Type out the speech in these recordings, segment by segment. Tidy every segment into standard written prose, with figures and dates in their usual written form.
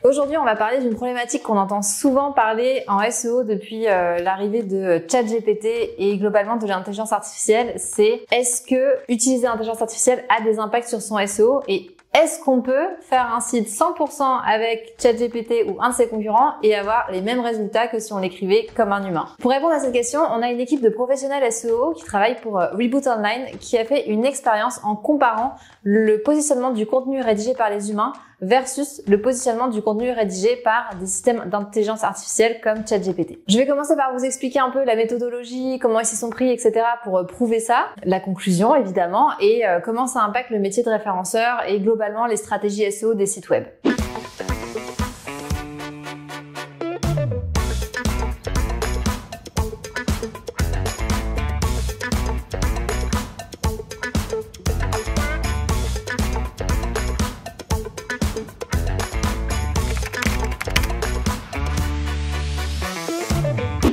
Aujourd'hui, on va parler d'une problématique qu'on entend souvent parler en SEO depuis l'arrivée de ChatGPT et globalement de l'intelligence artificielle. C'est est-ce que utiliser l'intelligence artificielle a des impacts sur son SEO et est-ce qu'on peut faire un site 100% avec ChatGPT ou un de ses concurrents et avoir les mêmes résultats que si on l'écrivait comme un humain? Pour répondre à cette question, on a une équipe de professionnels SEO qui travaille pour Reboot Online qui a fait une expérience en comparant le positionnement du contenu rédigé par les humains versus le positionnement du contenu rédigé par des systèmes d'intelligence artificielle comme ChatGPT. Je vais commencer par vous expliquer un peu la méthodologie, comment ils s'y sont pris, etc. pour prouver ça, la conclusion évidemment, et comment ça impacte le métier de référenceur et globalement les stratégies SEO des sites web.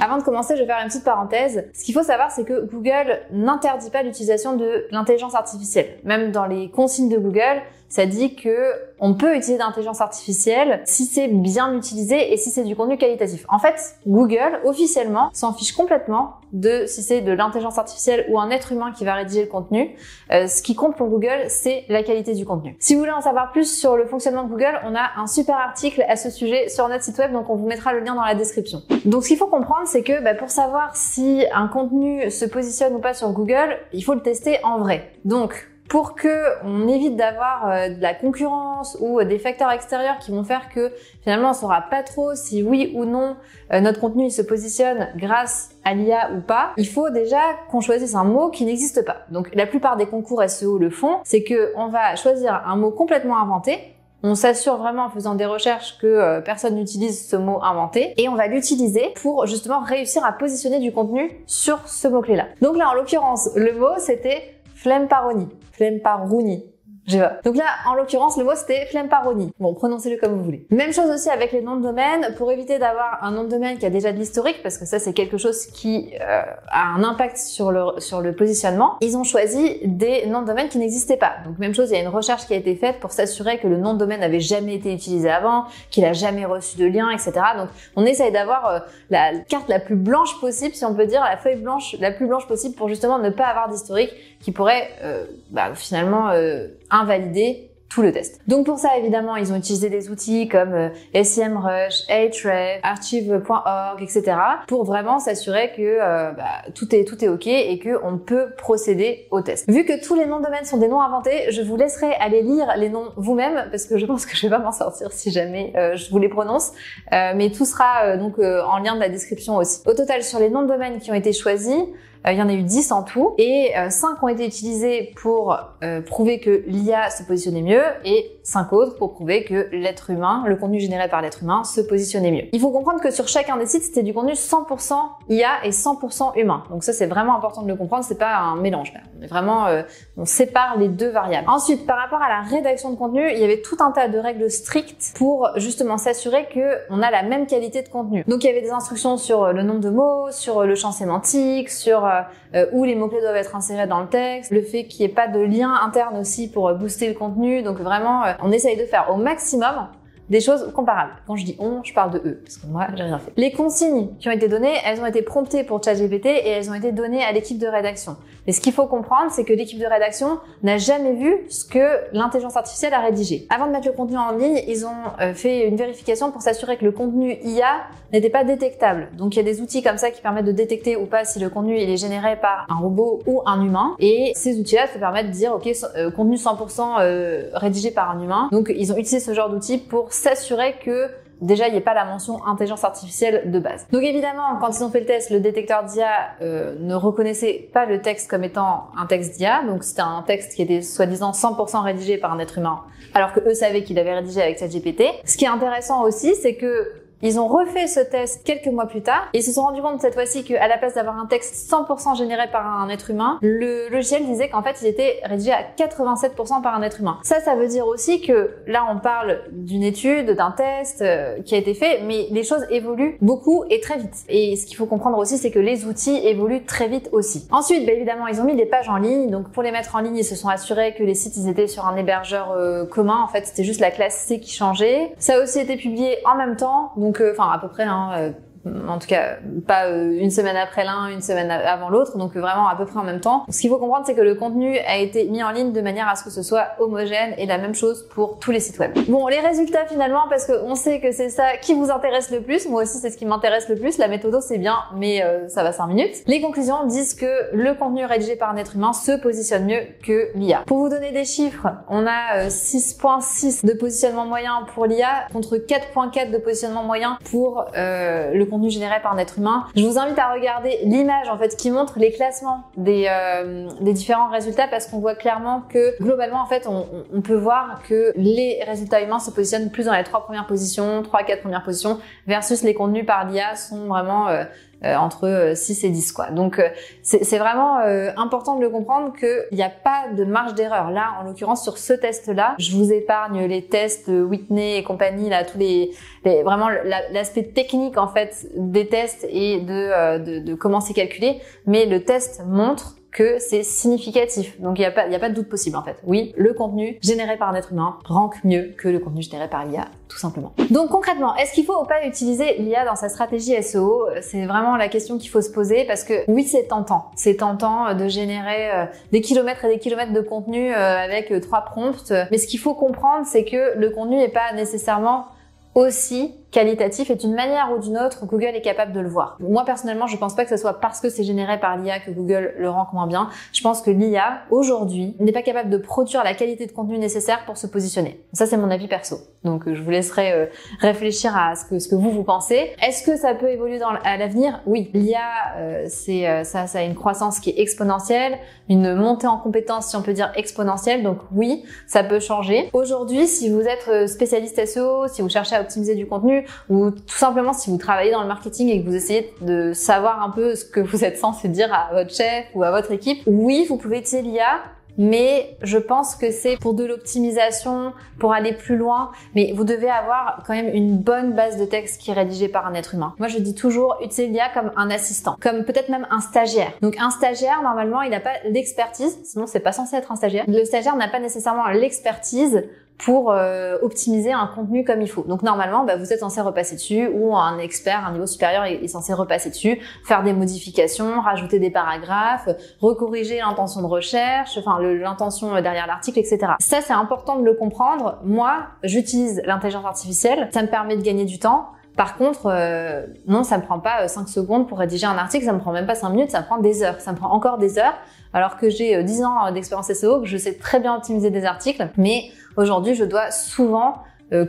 Avant de commencer, je vais faire une petite parenthèse. Ce qu'il faut savoir, c'est que Google n'interdit pas l'utilisation de l'intelligence artificielle. Même dans les consignes de Google, ça dit que on peut utiliser l'intelligence artificielle si c'est bien utilisé et si c'est du contenu qualitatif. En fait, Google, officiellement, s'en fiche complètement de si c'est de l'intelligence artificielle ou un être humain qui va rédiger le contenu. Ce qui compte pour Google, c'est la qualité du contenu. Si vous voulez en savoir plus sur le fonctionnement de Google, on a un super article à ce sujet sur notre site web, donc on vous mettra le lien dans la description. Donc ce qu'il faut comprendre, c'est que pour savoir si un contenu se positionne ou pas sur Google, il faut le tester en vrai. Donc, pour que on évite d'avoir de la concurrence ou des facteurs extérieurs qui vont faire que finalement on saura pas trop si oui ou non notre contenu il se positionne grâce à l'IA ou pas, il faut déjà qu'on choisisse un mot qui n'existe pas. Donc la plupart des concours SEO le font, c'est que on va choisir un mot complètement inventé. On s'assure vraiment en faisant des recherches que personne n'utilise ce mot inventé et on va l'utiliser pour justement réussir à positionner du contenu sur ce mot-clé-là. Donc là, en l'occurrence, le mot c'était Flemparoni. Flemparoni. Donc là, en l'occurrence, le mot c'était Flemparoni. Bon, prononcez-le comme vous voulez. Même chose aussi avec les noms de domaine. Pour éviter d'avoir un nom de domaine qui a déjà de l'historique, parce que ça c'est quelque chose qui a un impact sur le positionnement, ils ont choisi des noms de domaine qui n'existaient pas. Donc même chose, il y a une recherche qui a été faite pour s'assurer que le nom de domaine n'avait jamais été utilisé avant, qu'il a jamais reçu de lien, etc. Donc on essaye d'avoir la carte la plus blanche possible, si on peut dire, la feuille blanche la plus blanche possible pour justement ne pas avoir d'historique qui pourrait finalement invalider tout le test. Donc pour ça, évidemment, ils ont utilisé des outils comme SEMrush, Ahrefs, archive.org, etc. pour vraiment s'assurer que tout est OK et que on peut procéder au test. Vu que tous les noms de domaine sont des noms inventés, je vous laisserai aller lire les noms vous-même parce que je pense que je vais pas m'en sortir si jamais je vous les prononce. Mais tout sera donc en lien de la description aussi. Au total, sur les noms de domaine qui ont été choisis, il y en a eu 10 en tout et 5 ont été utilisés pour prouver que l'IA se positionnait mieux et 5 autres pour prouver que l'être humain, le contenu généré par l'être humain, se positionnait mieux. Il faut comprendre que sur chacun des sites, c'était du contenu 100% IA et 100% humain. Donc ça, c'est vraiment important de le comprendre, c'est pas un mélange. On est vraiment, on sépare les deux variables. Ensuite, par rapport à la rédaction de contenu, il y avait tout un tas de règles strictes pour justement s'assurer que on a la même qualité de contenu. Donc il y avait des instructions sur le nombre de mots, sur le champ sémantique, sur où les mots-clés doivent être insérés dans le texte, le fait qu'il n'y ait pas de lien interne aussi pour booster le contenu. Donc vraiment, on essaye de faire au maximum des choses comparables. Quand je dis on, je parle de eux, parce que moi, j'ai rien fait. Les consignes qui ont été données, elles ont été promptées pour ChatGPT et elles ont été données à l'équipe de rédaction. Mais ce qu'il faut comprendre, c'est que l'équipe de rédaction n'a jamais vu ce que l'intelligence artificielle a rédigé. Avant de mettre le contenu en ligne, ils ont fait une vérification pour s'assurer que le contenu IA n'était pas détectable. Donc il y a des outils comme ça qui permettent de détecter ou pas si le contenu il est généré par un robot ou un humain. Et ces outils-là te permettent de dire, ok, contenu 100% rédigé par un humain. Donc ils ont utilisé ce genre d'outils pour s'assurer que déjà il n'y ait pas la mention intelligence artificielle de base. Donc évidemment, quand ils ont fait le test, le détecteur d'IA ne reconnaissait pas le texte comme étant un texte d'IA, donc c'était un texte qui était soi-disant 100% rédigé par un être humain, alors que eux savaient qu'il avait rédigé avec ChatGPT. Ce qui est intéressant aussi, c'est que Ils ont refait ce test quelques mois plus tard et ils se sont rendus compte cette fois-ci qu'à la place d'avoir un texte 100% généré par un être humain, le logiciel disait qu'en fait il était rédigé à 87% par un être humain. Ça veut dire aussi que là on parle d'une étude, d'un test qui a été fait, mais les choses évoluent beaucoup et très vite. Et ce qu'il faut comprendre aussi, c'est que les outils évoluent très vite aussi. Ensuite, évidemment, ils ont mis des pages en ligne. Donc pour les mettre en ligne, ils se sont assurés que les sites ils étaient sur un hébergeur commun. En fait, c'était juste la classe C qui changeait. Ça a aussi été publié en même temps, donc enfin à peu près. En tout cas, pas une semaine après l'un, une semaine avant l'autre, donc vraiment à peu près en même temps. Ce qu'il faut comprendre, c'est que le contenu a été mis en ligne de manière à ce que ce soit homogène et la même chose pour tous les sites web. Bon, les résultats finalement, parce que on sait que c'est ça qui vous intéresse le plus. Moi aussi, c'est ce qui m'intéresse le plus. La méthode, c'est bien, mais ça va 5 minutes. Les conclusions disent que le contenu rédigé par un être humain se positionne mieux que l'IA. Pour vous donner des chiffres, on a 6.6 de positionnement moyen pour l'IA contre 4.4 de positionnement moyen pour le contenu généré par un être humain. Je vous invite à regarder l'image en fait qui montre les classements des différents résultats parce qu'on voit clairement que globalement en fait on peut voir que les résultats humains se positionnent plus dans les 3 premières positions, 3-4 premières positions versus les contenus par l'IA sont vraiment entre 6 et 10 quoi. Donc c'est vraiment important de le comprendre qu'il n'y a pas de marge d'erreur. Là, en l'occurrence sur ce test-là, je vous épargne les tests Whitney et compagnie, là tous les vraiment l'aspect technique en fait des tests et de comment c'est calculé, mais le test montre que c'est significatif. Donc il y a pas de doute possible en fait. Oui, le contenu généré par un être humain rank mieux que le contenu généré par l'IA, tout simplement. Donc concrètement, est-ce qu'il faut ou pas utiliser l'IA dans sa stratégie SEO? C'est vraiment la question qu'il faut se poser parce que oui, c'est tentant. C'est tentant de générer des kilomètres et des kilomètres de contenu avec 3 prompts. Mais ce qu'il faut comprendre, c'est que le contenu n'est pas nécessairement aussi qualitatif et d'une manière ou d'une autre, Google est capable de le voir. Moi, personnellement, je pense pas que ce soit parce que c'est généré par l'IA que Google le rank moins bien. Je pense que l'IA, aujourd'hui, n'est pas capable de produire la qualité de contenu nécessaire pour se positionner. Ça, c'est mon avis perso. Donc, je vous laisserai réfléchir à ce que vous pensez. Est-ce que ça peut évoluer à l'avenir? Oui. L'IA, ça a une croissance qui est exponentielle, une montée en compétences, si on peut dire exponentielle. Donc, oui, ça peut changer. Aujourd'hui, si vous êtes spécialiste SEO, si vous cherchez à optimiser du contenu, ou tout simplement si vous travaillez dans le marketing et que vous essayez de savoir un peu ce que vous êtes censé dire à votre chef ou à votre équipe, oui, vous pouvez utiliser l'IA, mais je pense que c'est pour de l'optimisation, pour aller plus loin, mais vous devez avoir quand même une bonne base de texte qui est rédigée par un être humain. Moi, je dis toujours, utilisez l'IA comme un assistant, comme peut-être même un stagiaire. Donc un stagiaire, normalement, il n'a pas l'expertise, sinon c'est pas censé être un stagiaire. Le stagiaire n'a pas nécessairement l'expertise pour optimiser un contenu comme il faut. Donc normalement, vous êtes censé repasser dessus ou un expert, un niveau supérieur est censé repasser dessus, faire des modifications, rajouter des paragraphes, recorriger l'intention de recherche, enfin l'intention derrière l'article, etc. Ça, c'est important de le comprendre. Moi, j'utilise l'intelligence artificielle, ça me permet de gagner du temps. Par contre, non, ça me prend pas 5 secondes pour rédiger un article, ça me prend même pas 5 minutes, ça me prend des heures. Ça me prend encore des heures, alors que j'ai 10 ans d'expérience SEO, que je sais très bien optimiser des articles, mais aujourd'hui, je dois souvent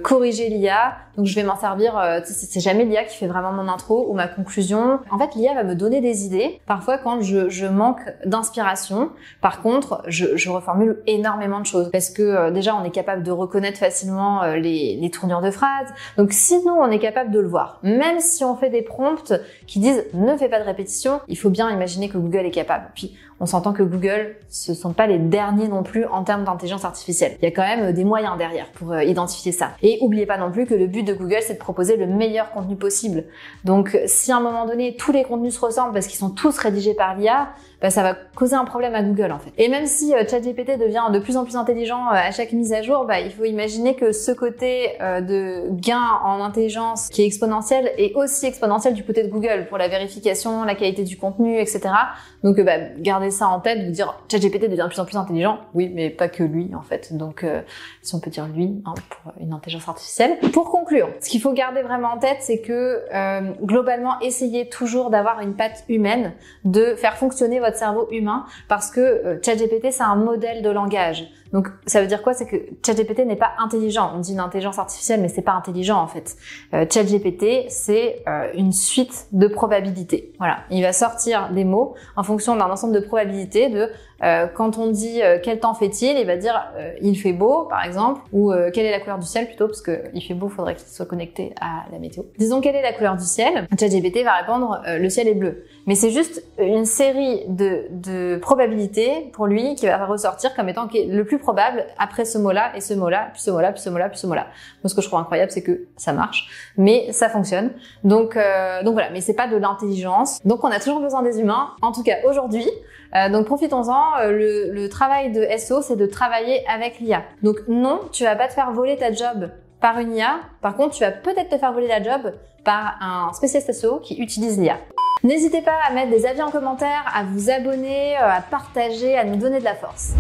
corriger l'IA, donc je vais m'en servir, c'est jamais l'IA qui fait vraiment mon intro ou ma conclusion. En fait, l'IA va me donner des idées, parfois quand je manque d'inspiration. Par contre, je reformule énormément de choses, parce que déjà, on est capable de reconnaître facilement les tournures de phrases. Donc si nous, on est capable de le voir, même si on fait des prompts qui disent « ne fais pas de répétition », il faut bien imaginer que Google est capable. Puis, on s'entend que Google, ce sont pas les derniers non plus en termes d'intelligence artificielle. Il y a quand même des moyens derrière pour identifier ça. Et oubliez pas non plus que le but de Google, c'est de proposer le meilleur contenu possible. Donc, si à un moment donné, tous les contenus se ressemblent parce qu'ils sont tous rédigés par l'IA, ça va causer un problème à Google en fait. Et même si ChatGPT devient de plus en plus intelligent à chaque mise à jour, il faut imaginer que ce côté de gain en intelligence qui est exponentiel est aussi exponentiel du côté de Google pour la vérification, la qualité du contenu, etc. Donc gardez ça en tête, vous dire ChatGPT devient de plus en plus intelligent, oui, mais pas que lui en fait. Donc si on peut dire lui pour une intelligence artificielle. Pour conclure, ce qu'il faut garder vraiment en tête, c'est que globalement, essayez toujours d'avoir une patte humaine, de faire fonctionner votre cerveau humain, parce que ChatGPT, c'est un modèle de langage. Donc ça veut dire quoi? C'est que ChatGPT n'est pas intelligent. On dit une intelligence artificielle, mais c'est pas intelligent en fait. ChatGPT, c'est une suite de probabilités. Voilà, il va sortir des mots en fonction d'un ensemble de probabilités de quand on dit quel temps fait-il, il va dire il fait beau par exemple, ou quelle est la couleur du ciel plutôt, parce que il fait beau, il faudrait qu'il soit connecté à la météo. Disons quelle est la couleur du ciel, ChatGPT va répondre le ciel est bleu. Mais c'est juste une série de probabilités pour lui qui va ressortir comme étant le plus probable après ce mot-là et ce mot-là, puis ce mot-là, puis ce mot-là, puis ce mot-là. Moi, ce que je trouve incroyable, c'est que ça marche, mais ça fonctionne. Donc voilà, mais c'est pas de l'intelligence. Donc on a toujours besoin des humains, en tout cas aujourd'hui. Donc profitons-en, le travail de SEO, c'est de travailler avec l'IA. Donc non, tu vas pas te faire voler ta job par une IA. Par contre, tu vas peut-être te faire voler la job par un spécialiste SEO qui utilise l'IA. N'hésitez pas à mettre des avis en commentaire, à vous abonner, à partager, à nous donner de la force.